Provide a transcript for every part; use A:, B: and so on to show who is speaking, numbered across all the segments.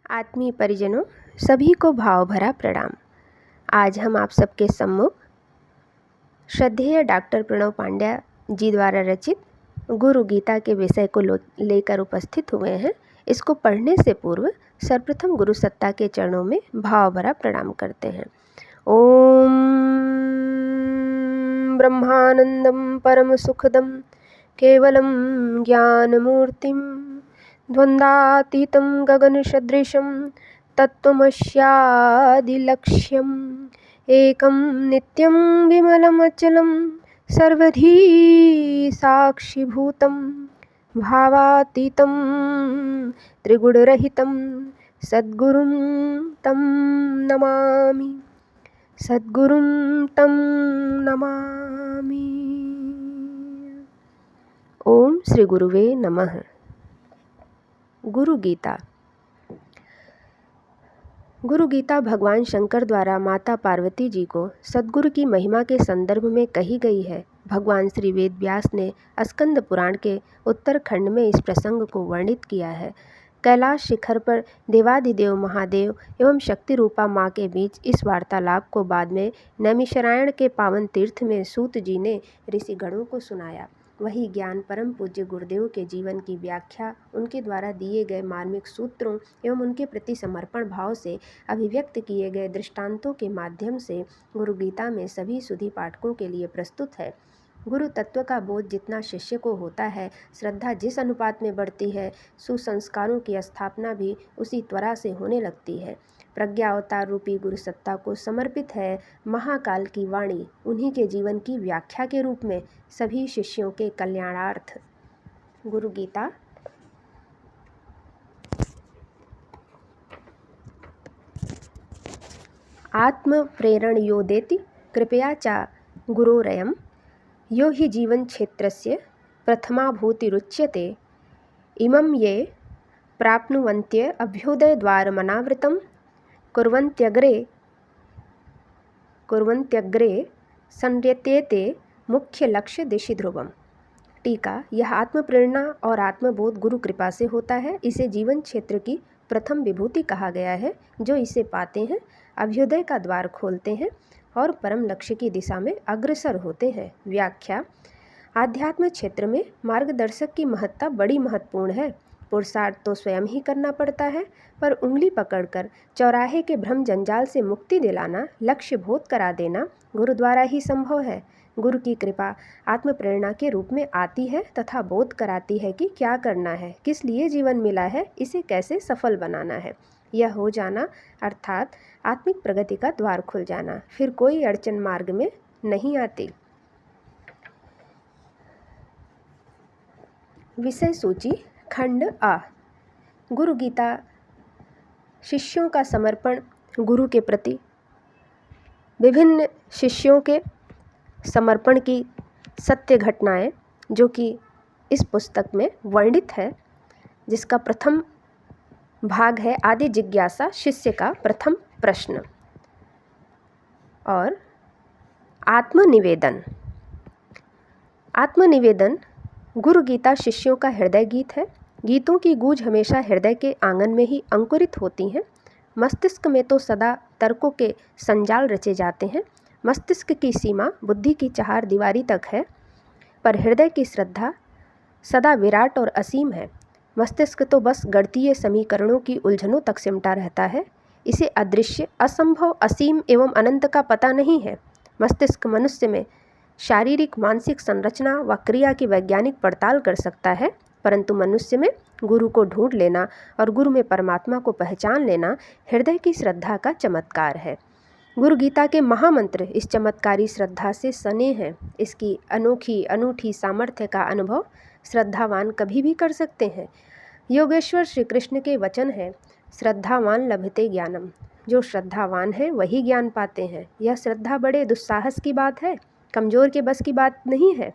A: आत्मीय परिजनों, सभी को भाव भरा प्रणाम। आज हम आप सबके सम्मुख श्रद्धेय डॉक्टर प्रणव पांड्या जी द्वारा रचित गुरु गीता के विषय को लेकर उपस्थित हुए हैं। इसको पढ़ने से पूर्व सर्वप्रथम गुरु सत्ता के चरणों में भाव भरा प्रणाम करते हैं। ओम ब्रह्मानंदम परम सुखदम केवलम ज्ञानमूर्तिम द्वंद्वातीतं गगनसदृशं तत्त्वमस्यादिलक्ष्यम् एकं नित्यं विमलमचलं सर्वधी साक्षिभूतं भावातीतं त्रिगुणरहितं सद्गुरुं तं नमामि। सद्गुरुं तं नमामि। ओम श्री गुरुवे नमः। गुरु गीता। गुरु गीता भगवान शंकर द्वारा माता पार्वती जी को सद्गुरु की महिमा के संदर्भ में कही गई है। भगवान श्री वेद व्यास ने स्कंद पुराण के उत्तरखंड में इस प्रसंग को वर्णित किया है। कैलाश शिखर पर देवाधिदेव महादेव एवं शक्ति रूपा माँ के बीच इस वार्तालाप को बाद में नैमिषारण्य के पावन तीर्थ में सूत जी ने ऋषिगणों को सुनाया। वही ज्ञान परम पूज्य गुरुदेव के जीवन की व्याख्या, उनके द्वारा दिए गए मार्मिक सूत्रों एवं उनके प्रति समर्पण भाव से अभिव्यक्त किए गए दृष्टांतों के माध्यम से गुरु गीता में सभी सुधी पाठकों के लिए प्रस्तुत है। गुरु तत्व का बोध जितना शिष्य को होता है, श्रद्धा जिस अनुपात में बढ़ती है, सुसंस्कारों की स्थापना भी उसी त्वरा से होने लगती है। प्रज्ञा अवतार रूपी गुरु सत्ता को समर्पित है महाकाल की वाणी, उन्हीं के जीवन की व्याख्या के रूप में सभी शिष्यों के कल्याणार्थ। गुरु गीता। आत्म प्रेरण यो देति कृपया च गुरोरयं यो हि जीवन क्षेत्रस्य प्रथमाभूतिरुच्यते इमं ये प्राप्नुवन्त्य अभ्युदयद्वारमनावृतं कुर्वन्त्यग्रे संर्यतेते मुख्य लक्ष्य दिशि ध्रुवम। टीका। यह आत्मप्रेरणा और आत्मबोध गुरु कृपा से होता है। इसे जीवन क्षेत्र की प्रथम विभूति कहा गया है। जो इसे पाते हैं अभ्युदय का द्वार खोलते हैं और परम लक्ष्य की दिशा में अग्रसर होते हैं। व्याख्या। आध्यात्म क्षेत्र में मार्गदर्शक की महत्ता बड़ी महत्वपूर्ण है। पुरुषार्थ तो स्वयं ही करना पड़ता है, पर उंगली पकड़कर चौराहे के भ्रम जंजाल से मुक्ति दिलाना, लक्ष्य बोध करा देना गुरु द्वारा ही संभव है। गुरु की कृपा आत्म प्रेरणा के रूप में आती है तथा बोध कराती है कि क्या करना है, किस लिए जीवन मिला है, इसे कैसे सफल बनाना है। यह हो जाना अर्थात आत्मिक प्रगति का द्वार खुल जाना। फिर कोई अड़चन मार्ग में नहीं आती। विषय सूची। खंड आ। गुरु गीता शिष्यों का समर्पण गुरु के प्रति। विभिन्न शिष्यों के समर्पण की सत्य घटनाएं जो कि इस पुस्तक में वर्णित है, जिसका प्रथम भाग है आदि जिज्ञासा, शिष्य का प्रथम प्रश्न, और आत्मनिवेदन। आत्मनिवेदन गुरु गीता शिष्यों का हृदय गीत है। गीतों की गूंज हमेशा हृदय के आंगन में ही अंकुरित होती हैं। मस्तिष्क में तो सदा तर्कों के संजाल रचे जाते हैं। मस्तिष्क की सीमा बुद्धि की चार दीवारी तक है, पर हृदय की श्रद्धा सदा विराट और असीम है। मस्तिष्क तो बस गणितीय समीकरणों की उलझनों तक सिमटा रहता है। इसे अदृश्य, असंभव, असीम एवं अनंत का पता नहीं है। मस्तिष्क मनुष्य में शारीरिक, मानसिक संरचना व क्रिया की वैज्ञानिक पड़ताल कर सकता है, परंतु मनुष्य में गुरु को ढूंढ लेना और गुरु में परमात्मा को पहचान लेना हृदय की श्रद्धा का चमत्कार है। गुरु गीता के महामंत्र इस चमत्कारी श्रद्धा से सने हैं। इसकी अनोखी अनूठी सामर्थ्य का अनुभव श्रद्धावान कभी भी कर सकते हैं। योगेश्वर श्री कृष्ण के वचन है, श्रद्धावान लभते ज्ञानम। जो श्रद्धावान है वही ज्ञान पाते हैं। यह श्रद्धा बड़े दुस्साहस की बात है, कमज़ोर के बस की बात नहीं है,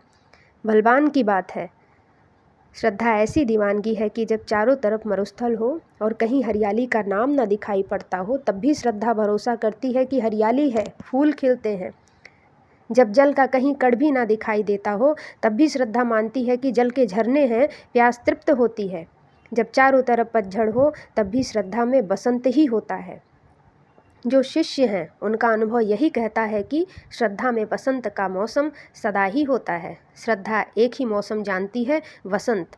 A: बलवान की बात है। श्रद्धा ऐसी दीवानगी है कि जब चारों तरफ मरुस्थल हो और कहीं हरियाली का नाम न दिखाई पड़ता हो, तब भी श्रद्धा भरोसा करती है कि हरियाली है, फूल खिलते हैं। जब जल का कहीं कण भी ना दिखाई देता हो, तब भी श्रद्धा मानती है कि जल के झरने हैं, प्यास तृप्त होती है। जब चारों तरफ पतझड़ हो तब भी श्रद्धा में बसंत ही होता है। जो शिष्य हैं उनका अनुभव यही कहता है कि श्रद्धा में बसंत का मौसम सदा ही होता है। श्रद्धा एक ही मौसम जानती है, वसंत।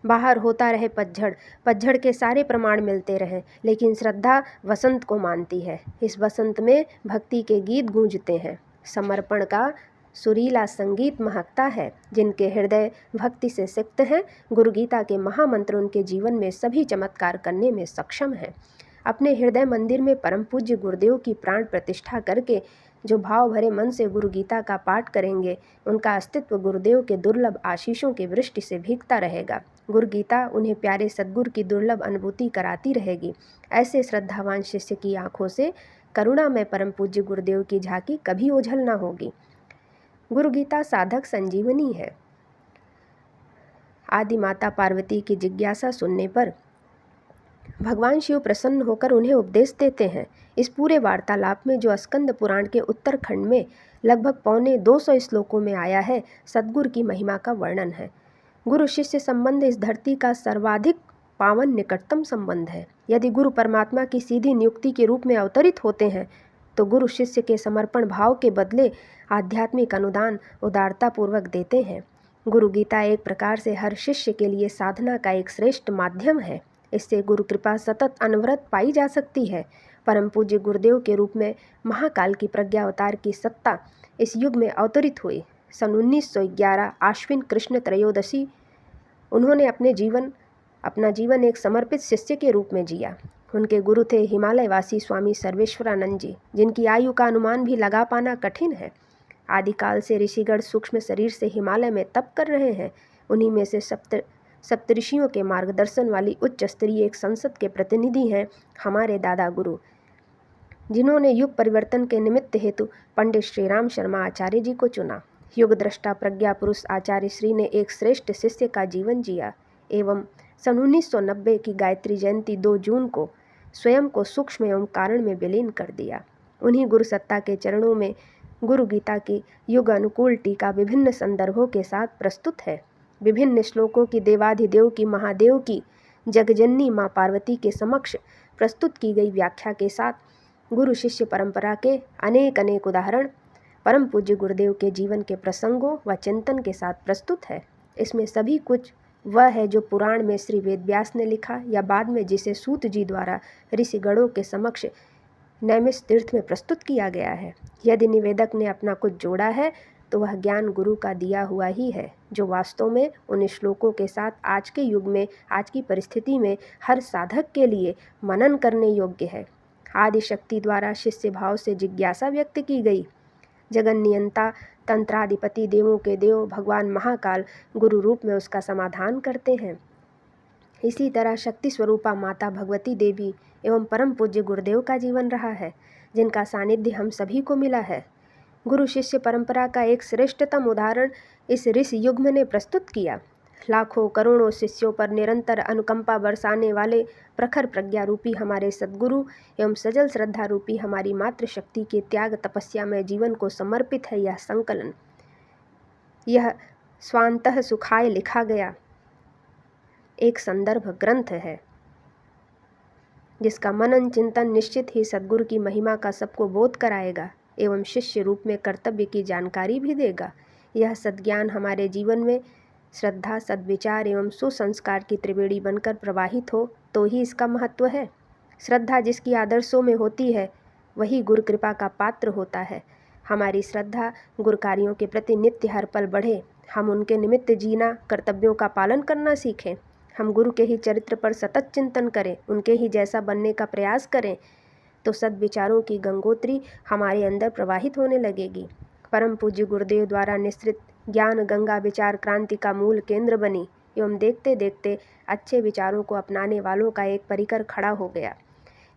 A: बाहर होता रहे पतझड़, पतझड़ के सारे प्रमाण मिलते रहें, लेकिन श्रद्धा वसंत को मानती है। इस वसंत में भक्ति के गीत गूंजते हैं, समर्पण का सुरीला संगीत महकता है। जिनके हृदय भक्ति से सिक्त हैं, गुरु गीता के महामंत्र उनके जीवन में सभी चमत्कार करने में सक्षम हैं। अपने हृदय मंदिर में परम पूज्य गुरुदेव की प्राण प्रतिष्ठा करके जो भाव भरे मन से गुरु गीता का पाठ करेंगे, उनका अस्तित्व गुरुदेव के दुर्लभ आशीषों की वृष्टि से भीगता रहेगा। गुरु गीता उन्हें प्यारे सद्गुरु की दुर्लभ अनुभूति कराती रहेगी। ऐसे श्रद्धावान शिष्य की आंखों से करुणा में परम पूज्य गुरुदेव की झांकी कभी ओझल न होगी। गुरु गीता साधक संजीवनी है। आदि माता पार्वती की जिज्ञासा सुनने पर भगवान शिव प्रसन्न होकर उन्हें उपदेश देते हैं। इस पूरे वार्तालाप में जो स्कंद पुराण के उत्तरखंड में लगभग 250 श्लोकों में आया है, सद्गुरु की महिमा का वर्णन है। गुरु शिष्य संबंध इस धरती का सर्वाधिक पावन निकटतम संबंध है। यदि गुरु परमात्मा की सीधी नियुक्ति के रूप में अवतरित होते हैं तो गुरु शिष्य के समर्पण भाव के बदले आध्यात्मिक अनुदान उदारतापूर्वक देते हैं। गुरु गीता एक प्रकार से हर शिष्य के लिए साधना का एक श्रेष्ठ माध्यम है। इससे गुरु कृपा सतत अनवरत पाई जा सकती है। परम पूज्य गुरुदेव के रूप में महाकाल की प्रज्ञा अवतार की सत्ता इस युग में अवतरित हुई। सन 1911 आश्विन कृष्ण त्रयोदशी उन्होंने अपना जीवन एक समर्पित शिष्य के रूप में जिया। उनके गुरु थे हिमालयवासी स्वामी सर्वेश्वरानंद जी, जिनकी आयु का अनुमान भी लगा पाना कठिन है। आदिकाल से ऋषिगण सूक्ष्म शरीर से हिमालय में तप कर रहे हैं। उन्हीं में से सप्तऋषियों के मार्गदर्शन वाली उच्च स्तरीय एक संसद के प्रतिनिधि हैं हमारे दादा गुरु, जिन्होंने युग परिवर्तन के निमित्त हेतु पंडित श्री राम शर्मा आचार्य जी को चुना। युग दृष्टा प्रज्ञा पुरुष आचार्य श्री ने एक श्रेष्ठ शिष्य का जीवन जिया एवं सन 1990 की गायत्री जयंती 2 जून को स्वयं को सूक्ष्म एवं कारण में विलीन कर दिया। उन्हीं गुरु सत्ता के चरणों में गुरु गीता की युग अनुकूल टीका विभिन्न संदर्भों के साथ प्रस्तुत है। विभिन्न श्लोकों की देवाधिदेव की महादेव की जगजननी माँ पार्वती के समक्ष प्रस्तुत की गई व्याख्या के साथ गुरु शिष्य परंपरा के अनेक उदाहरण परम पूज्य गुरुदेव के जीवन के प्रसंगों व चिंतन के साथ प्रस्तुत है। इसमें सभी कुछ वह है जो पुराण में श्री वेदव्यास ने लिखा या बाद में जिसे सूत जी द्वारा ऋषिगणों के समक्ष नैमिष तीर्थ में प्रस्तुत किया गया है। यदि निवेदक ने अपना कुछ जोड़ा है तो वह ज्ञान गुरु का दिया हुआ ही है, जो वास्तव में उन श्लोकों के साथ आज के युग में, आज की परिस्थिति में हर साधक के लिए मनन करने योग्य है। आदि शक्ति द्वारा शिष्य भाव से जिज्ञासा व्यक्त की गई। जगन नियंता तंत्राधिपति देवों के देव भगवान महाकाल गुरु रूप में उसका समाधान करते हैं। इसी तरह शक्ति स्वरूपा माता भगवती देवी एवं परम पूज्य गुरुदेव का जीवन रहा है, जिनका सानिध्य हम सभी को मिला है। गुरु शिष्य परंपरा का एक श्रेष्ठतम उदाहरण इस ऋषि युग्म ने प्रस्तुत किया। लाखों करोड़ों शिष्यों पर निरंतर अनुकंपा बरसाने वाले प्रखर प्रज्ञा रूपी हमारे सद्गुरु एवं सजल श्रद्धा रूपी हमारी मातृशक्ति के त्याग तपस्या में जीवन को समर्पित है यह संकलन। यह स्वांतः सुखाय लिखा गया एक संदर्भ ग्रंथ है, जिसका मनन चिंतन निश्चित ही सद्गुरु की महिमा का सबको बोध कराएगा एवं शिष्य रूप में कर्तव्य की जानकारी भी देगा। यह सद्ज्ञान हमारे जीवन में श्रद्धा, सद्विचार एवं सुसंस्कार की त्रिवेणी बनकर प्रवाहित हो तो ही इसका महत्व है। श्रद्धा जिसकी आदर्शों में होती है वही गुरु कृपा का पात्र होता है। हमारी श्रद्धा गुरु कार्यों के प्रति नित्य हर पल बढ़े। हम उनके निमित्त जीना, कर्तव्यों का पालन करना सीखें। हम गुरु के ही चरित्र पर सतत चिंतन करें, उनके ही जैसा बनने का प्रयास करें, तो सद्विचारों की गंगोत्री हमारे अंदर प्रवाहित होने लगेगी। परम पूज्य गुरुदेव द्वारा निश्रित ज्ञान गंगा विचार क्रांति का मूल केंद्र बनी एवं देखते देखते अच्छे विचारों को अपनाने वालों का एक परिकर खड़ा हो गया।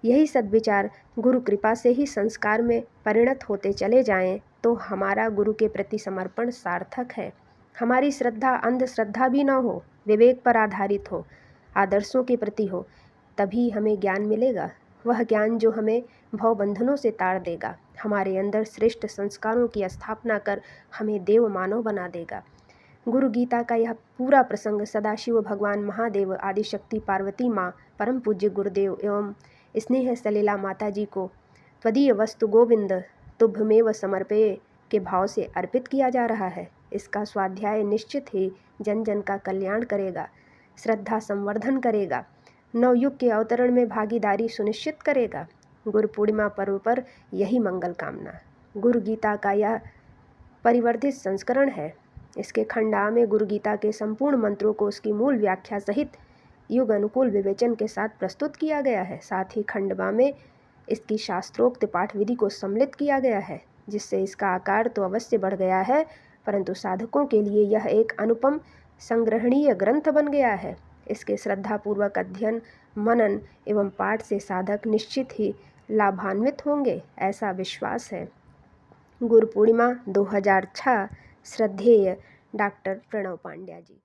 A: यही सद्विचार गुरु कृपा से ही संस्कार में परिणत होते चले जाएं तो हमारा गुरु के प्रति समर्पण सार्थक है। हमारी श्रद्धा अंधश्रद्धा भी न हो, विवेक पर आधारित हो, आदर्शों के प्रति हो, तभी हमें ज्ञान मिलेगा। वह ज्ञान जो हमें भवबंधनों से ताड़ देगा, हमारे अंदर श्रेष्ठ संस्कारों की स्थापना कर हमें देव मानव बना देगा। गुरु गीता का यह पूरा प्रसंग सदाशिव भगवान महादेव, आदिशक्ति पार्वती माँ, परम पूज्य गुरुदेव एवं स्नेह सलीला माता जी को त्वदीय वस्तु गोविंद तुभ्यमेव समर्पये के भाव से अर्पित किया जा रहा है। इसका स्वाध्याय निश्चित ही जन जन का कल्याण करेगा, श्रद्धा संवर्धन करेगा, नवयुग के अवतरण में भागीदारी सुनिश्चित करेगा। गुरु पूर्णिमा पर्व पर यही मंगल कामना। गुरु गीता का यह परिवर्धित संस्करण है। इसके खंड आ में गुरु गीता के संपूर्ण मंत्रों को उसकी मूल व्याख्या सहित युग अनुकूल विवेचन के साथ प्रस्तुत किया गया है। साथ ही खंड बा में इसकी शास्त्रोक्त पाठ विधि को सम्मिलित किया गया है, जिससे इसका आकार तो अवश्य बढ़ गया है, परंतु साधकों के लिए यह एक अनुपम संग्रहणीय ग्रंथ बन गया है। इसके श्रद्धापूर्वक अध्ययन, मनन एवं पाठ से साधक निश्चित ही लाभान्वित होंगे, ऐसा विश्वास है। गुरु पूर्णिमा 2006। श्रद्धेय डॉक्टर प्रणव पांड्या जी।